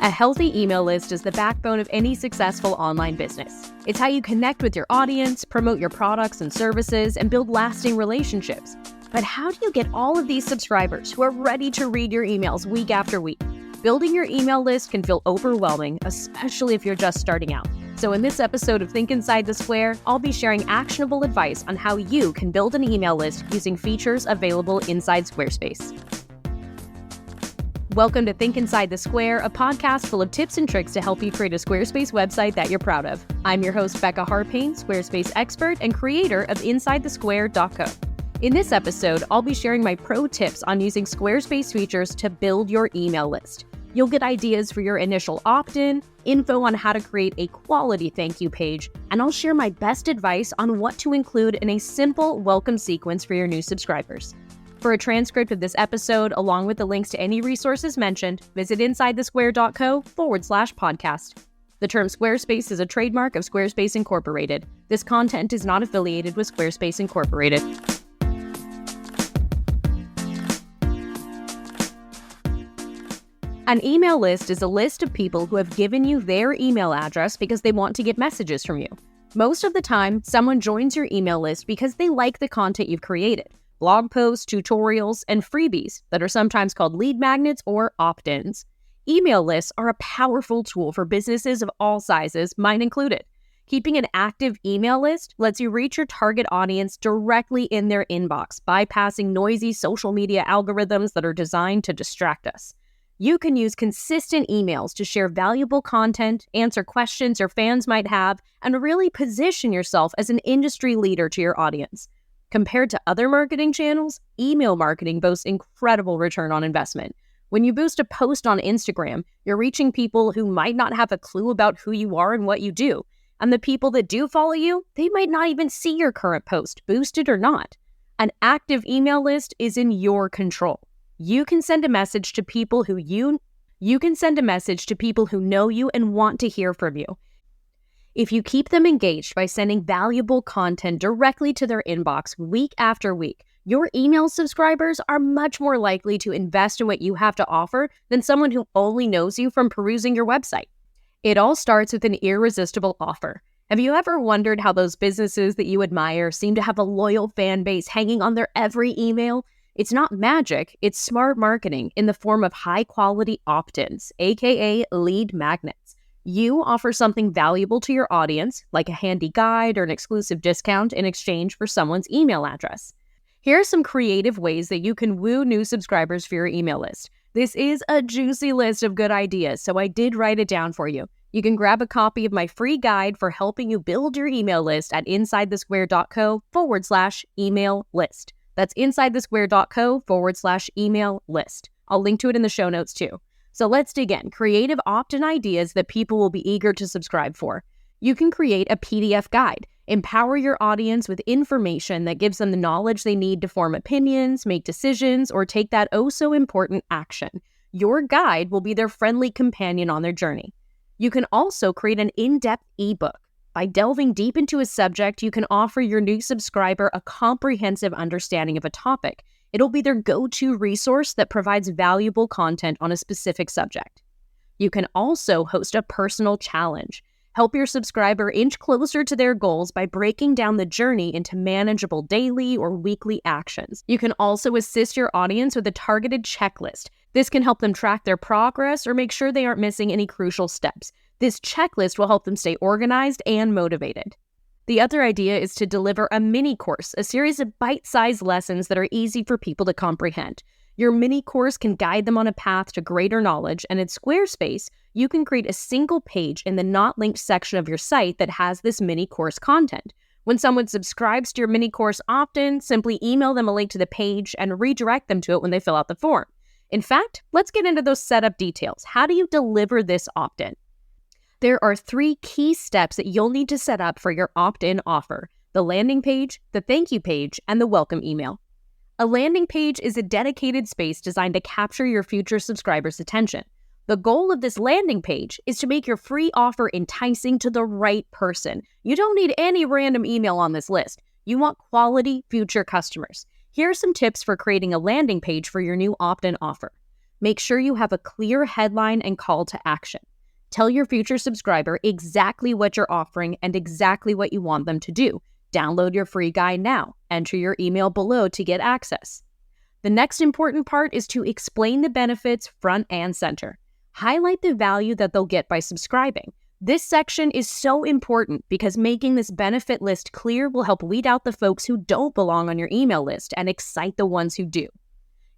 A healthy email list is the backbone of any successful online business. It's how you connect with your audience, promote your products and services, and build lasting relationships. But how do you get all of these subscribers who are ready to read your emails week after week? Building your email list can feel overwhelming, especially if you're just starting out. So in this episode of Think Inside the Square, I'll be sharing actionable advice on how you can build an email list using features available inside Squarespace. Welcome to Think Inside the Square, a podcast full of tips and tricks to help you create a Squarespace website that you're proud of. I'm your host, Becca Harpain, Squarespace expert and creator of InsideTheSquare.co. In this episode, I'll be sharing my pro tips on using Squarespace features to build your email list. You'll get ideas for your initial opt-in, info on how to create a quality thank you page, and I'll share my best advice on what to include in a simple welcome sequence for your new subscribers. For a transcript of this episode, along with the links to any resources mentioned, visit InsideTheSquare.co/podcast. The term Squarespace is a trademark of Squarespace Incorporated. This content is not affiliated with Squarespace Incorporated. An email list is a list of people who have given you their email address because they want to get messages from you. Most of the time, someone joins your email list because they like the content you've created. Blog posts, tutorials, and freebies that are sometimes called lead magnets or opt-ins. Email lists are a powerful tool for businesses of all sizes, mine included. Keeping an active email list lets you reach your target audience directly in their inbox, bypassing noisy social media algorithms that are designed to distract us. You can use consistent emails to share valuable content, answer questions your fans might have, and really position yourself as an industry leader to your audience. Compared to other marketing channels, email marketing boasts incredible return on investment. When you boost a post on Instagram, you're reaching people who might not have a clue about who you are and what you do. And the people that do follow you, they might not even see your current post, boosted or not. An active email list is in your control. You can send a message to people who know you and want to hear from you. If you keep them engaged by sending valuable content directly to their inbox week after week, your email subscribers are much more likely to invest in what you have to offer than someone who only knows you from perusing your website. It all starts with an irresistible offer. Have you ever wondered how those businesses that you admire seem to have a loyal fan base hanging on their every email? It's not magic, it's smart marketing in the form of high-quality opt-ins, aka lead magnets. You offer something valuable to your audience, like a handy guide or an exclusive discount in exchange for someone's email address. Here are some creative ways that you can woo new subscribers for your email list. This is a juicy list of good ideas, so I did write it down for you. You can grab a copy of my free guide for helping you build your email list at InsideTheSquare.co/email list. That's InsideTheSquare.co/email list. I'll link to it in the show notes too. So let's dig in. Creative opt-in ideas that people will be eager to subscribe for. You can create a PDF guide. Empower your audience with information that gives them the knowledge they need to form opinions, make decisions, or take that oh-so-important action. Your guide will be their friendly companion on their journey. You can also create an in-depth ebook. By delving deep into a subject, you can offer your new subscriber a comprehensive understanding of a topic. It'll be their go-to resource that provides valuable content on a specific subject. You can also host a personal challenge. Help your subscriber inch closer to their goals by breaking down the journey into manageable daily or weekly actions. You can also assist your audience with a targeted checklist. This can help them track their progress or make sure they aren't missing any crucial steps. This checklist will help them stay organized and motivated. The other idea is to deliver a mini course, a series of bite-sized lessons that are easy for people to comprehend. Your mini course can guide them on a path to greater knowledge, and in Squarespace, you can create a single page in the not linked section of your site that has this mini course content. When someone subscribes to your mini course opt-in, simply email them a link to the page and redirect them to it when they fill out the form. In fact, let's get into those setup details. How do you deliver this opt-in? There are 3 key steps that you'll need to set up for your opt-in offer: the landing page, the thank you page, and the welcome email. A landing page is a dedicated space designed to capture your future subscribers' attention. The goal of this landing page is to make your free offer enticing to the right person. You don't need any random email on this list. You want quality future customers. Here are some tips for creating a landing page for your new opt-in offer. Make sure you have a clear headline and call to action. Tell your future subscriber exactly what you're offering and exactly what you want them to do. Download your free guide now. Enter your email below to get access. The next important part is to explain the benefits front and center. Highlight the value that they'll get by subscribing. This section is so important because making this benefit list clear will help weed out the folks who don't belong on your email list and excite the ones who do.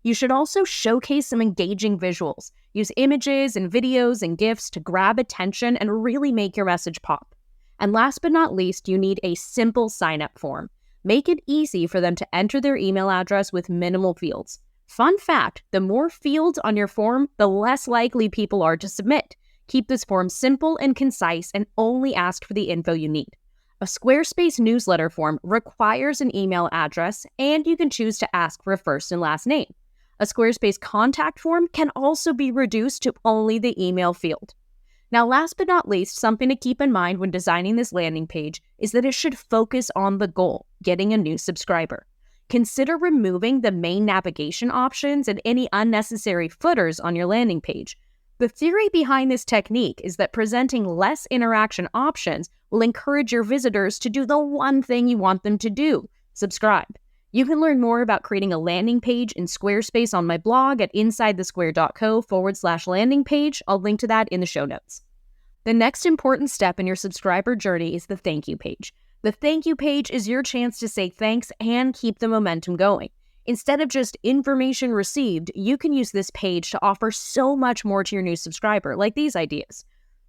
You should also showcase some engaging visuals. Use images and videos and GIFs to grab attention and really make your message pop. And last but not least, you need a simple sign-up form. Make it easy for them to enter their email address with minimal fields. Fun fact, the more fields on your form, the less likely people are to submit. Keep this form simple and concise and only ask for the info you need. A Squarespace newsletter form requires an email address, and you can choose to ask for a first and last name. A Squarespace contact form can also be reduced to only the email field. Now, last but not least, something to keep in mind when designing this landing page is that it should focus on the goal, getting a new subscriber. Consider removing the main navigation options and any unnecessary footers on your landing page. The theory behind this technique is that presenting less interaction options will encourage your visitors to do the one thing you want them to do, subscribe. You can learn more about creating a landing page in Squarespace on my blog at insidethesquare.co/landing page. I'll link to that in the show notes. The next important step in your subscriber journey is the thank you page. The thank you page is your chance to say thanks and keep the momentum going. Instead of just information received, you can use this page to offer so much more to your new subscriber, like these ideas.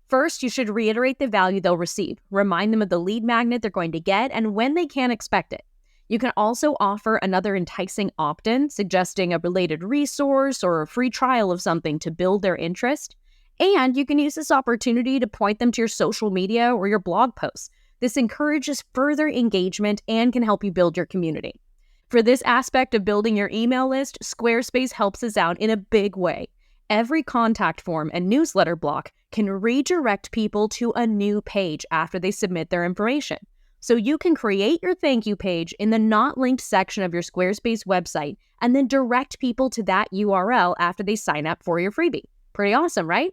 First, you should reiterate the value they'll receive. Remind them of the lead magnet they're going to get and when they can expect it. You can also offer another enticing opt-in, suggesting a related resource or a free trial of something to build their interest. And you can use this opportunity to point them to your social media or your blog posts. This encourages further engagement and can help you build your community. For this aspect of building your email list, Squarespace helps us out in a big way. Every contact form and newsletter block can redirect people to a new page after they submit their information. So you can create your thank you page in the not linked section of your Squarespace website and then direct people to that URL after they sign up for your freebie. Pretty awesome, right?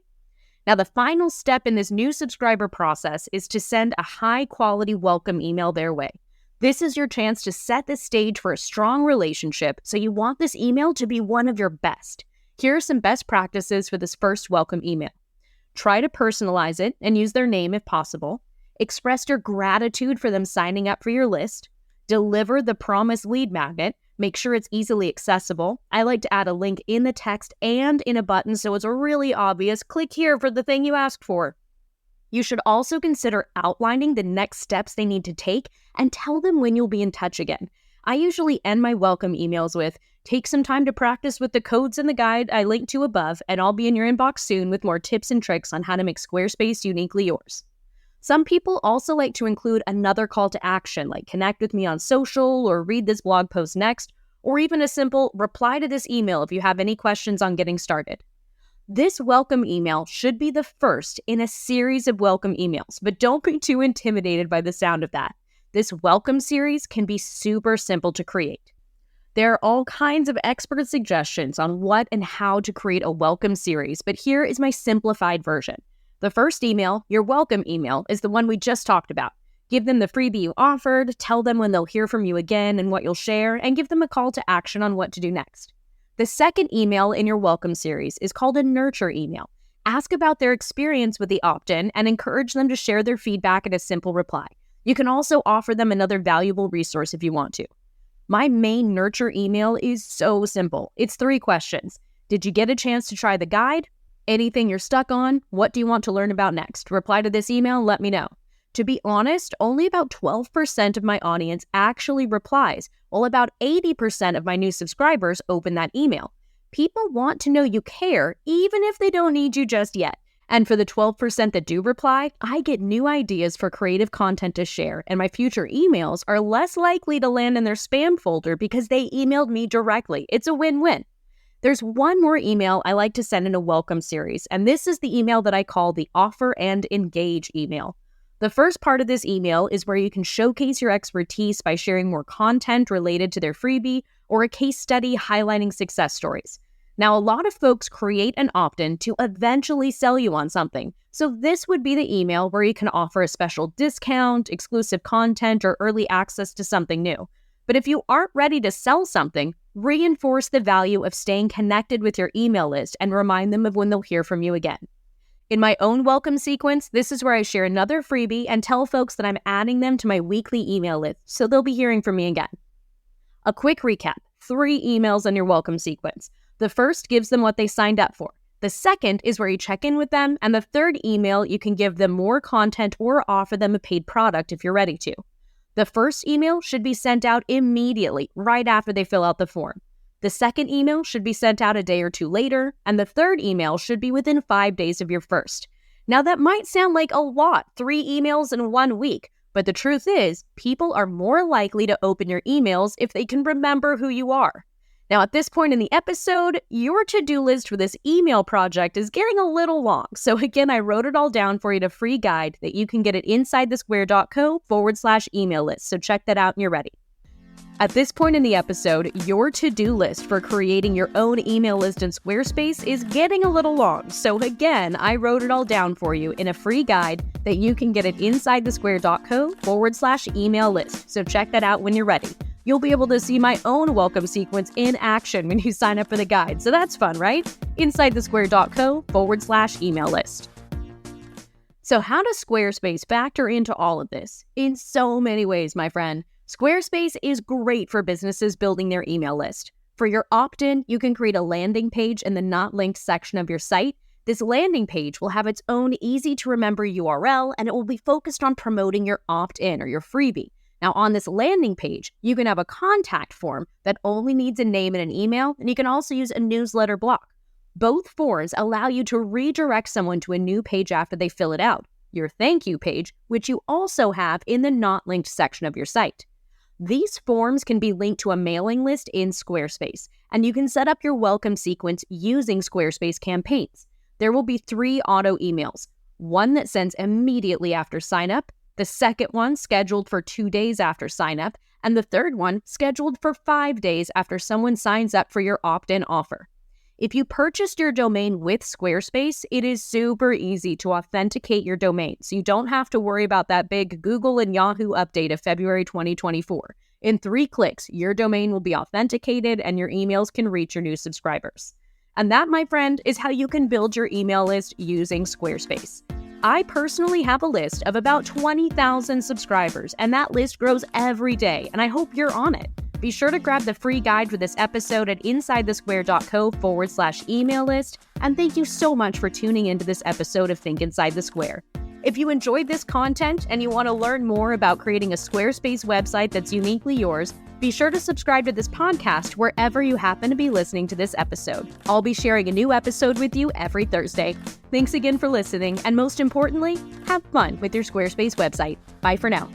Now, the final step in this new subscriber process is to send a high-quality welcome email their way. This is your chance to set the stage for a strong relationship, so you want this email to be one of your best. Here are some best practices for this first welcome email. Try to personalize it and use their name if possible. Express your gratitude for them signing up for your list. Deliver the promised lead magnet. Make sure it's easily accessible. I like to add a link in the text and in a button so it's really obvious. Click here for the thing you asked for. You should also consider outlining the next steps they need to take and tell them when you'll be in touch again. I usually end my welcome emails with, take some time to practice with the codes in the guide I linked to above, and I'll be in your inbox soon with more tips and tricks on how to make Squarespace uniquely yours. Some people also like to include another call to action, like connect with me on social or read this blog post next, or even a simple reply to this email if you have any questions on getting started. This welcome email should be the first in a series of welcome emails, but don't be too intimidated by the sound of that. This welcome series can be super simple to create. There are all kinds of expert suggestions on what and how to create a welcome series, but here is my simplified version. The first email, your welcome email, is the one we just talked about. Give them the freebie you offered, tell them when they'll hear from you again and what you'll share, and give them a call to action on what to do next. The second email in your welcome series is called a nurture email. Ask about their experience with the opt-in and encourage them to share their feedback in a simple reply. You can also offer them another valuable resource if you want to. My main nurture email is so simple. It's 3 questions. Did you get a chance to try the guide? Anything you're stuck on? What do you want to learn about next? Reply to this email, let me know. To be honest, only about 12% of my audience actually replies, while about 80% of my new subscribers open that email. People want to know you care, even if they don't need you just yet. And for the 12% that do reply, I get new ideas for creative content to share, and my future emails are less likely to land in their spam folder because they emailed me directly. It's a win-win. There's one more email I like to send in a welcome series, and this is the email that I call the Offer and Engage email. The first part of this email is where you can showcase your expertise by sharing more content related to their freebie or a case study highlighting success stories. Now, a lot of folks create an opt-in to eventually sell you on something. So this would be the email where you can offer a special discount, exclusive content, or early access to something new. But if you aren't ready to sell something, reinforce the value of staying connected with your email list and remind them of when they'll hear from you again. In my own welcome sequence, this is where I share another freebie and tell folks that I'm adding them to my weekly email list, so they'll be hearing from me again. A quick recap: 3 emails in your welcome sequence. The first gives them what they signed up for. The second is where you check in with them, and the third email, you can give them more content or offer them a paid product if you're ready to. The first email should be sent out immediately, right after they fill out the form. The second email should be sent out a day or 2 later, and the third email should be within 5 days of your first. Now that might sound like a lot, 3 emails in 1 week, but the truth is, people are more likely to open your emails if they can remember who you are. Now, at this point in the episode, your to-do list for this email project is getting a little long. So again, I wrote it all down for you in a free guide that you can get at insidethesquare.co/email list. So check that out when you're ready. At this point in the episode, your to-do list for creating your own email list in Squarespace is getting a little long. So again, I wrote it all down for you in a free guide that you can get at insidethesquare.co/email list. So check that out when you're ready. You'll be able to see my own welcome sequence in action when you sign up for the guide. So that's fun, right? insidethesquare.co/email list. So how does Squarespace factor into all of this? In so many ways, my friend. Squarespace is great for businesses building their email list. For your opt-in, you can create a landing page in the not linked section of your site. This landing page will have its own easy-to-remember URL, and it will be focused on promoting your opt-in or your freebie. Now, on this landing page, you can have a contact form that only needs a name and an email, and you can also use a newsletter block. Both forms allow you to redirect someone to a new page after they fill it out, your thank you page, which you also have in the not linked section of your site. These forms can be linked to a mailing list in Squarespace, and you can set up your welcome sequence using Squarespace campaigns. There will be 3 auto emails, one that sends immediately after sign up, the second one scheduled for 2 days after sign up, and the third one scheduled for 5 days after someone signs up for your opt-in offer. If you purchased your domain with Squarespace, it is super easy to authenticate your domain, so you don't have to worry about that big Google and Yahoo update of February 2024. In 3 clicks, your domain will be authenticated and your emails can reach your new subscribers. And that, my friend, is how you can build your email list using Squarespace. I personally have a list of about 20,000 subscribers, and that list grows every day, and I hope you're on it. Be sure to grab the free guide for this episode at insidethesquare.co/email list, and thank you so much for tuning into this episode of Think Inside the Square. If you enjoyed this content and you want to learn more about creating a Squarespace website that's uniquely yours, be sure to subscribe to this podcast wherever you happen to be listening to this episode. I'll be sharing a new episode with you every Thursday. Thanks again for listening, and most importantly, have fun with your Squarespace website. Bye for now.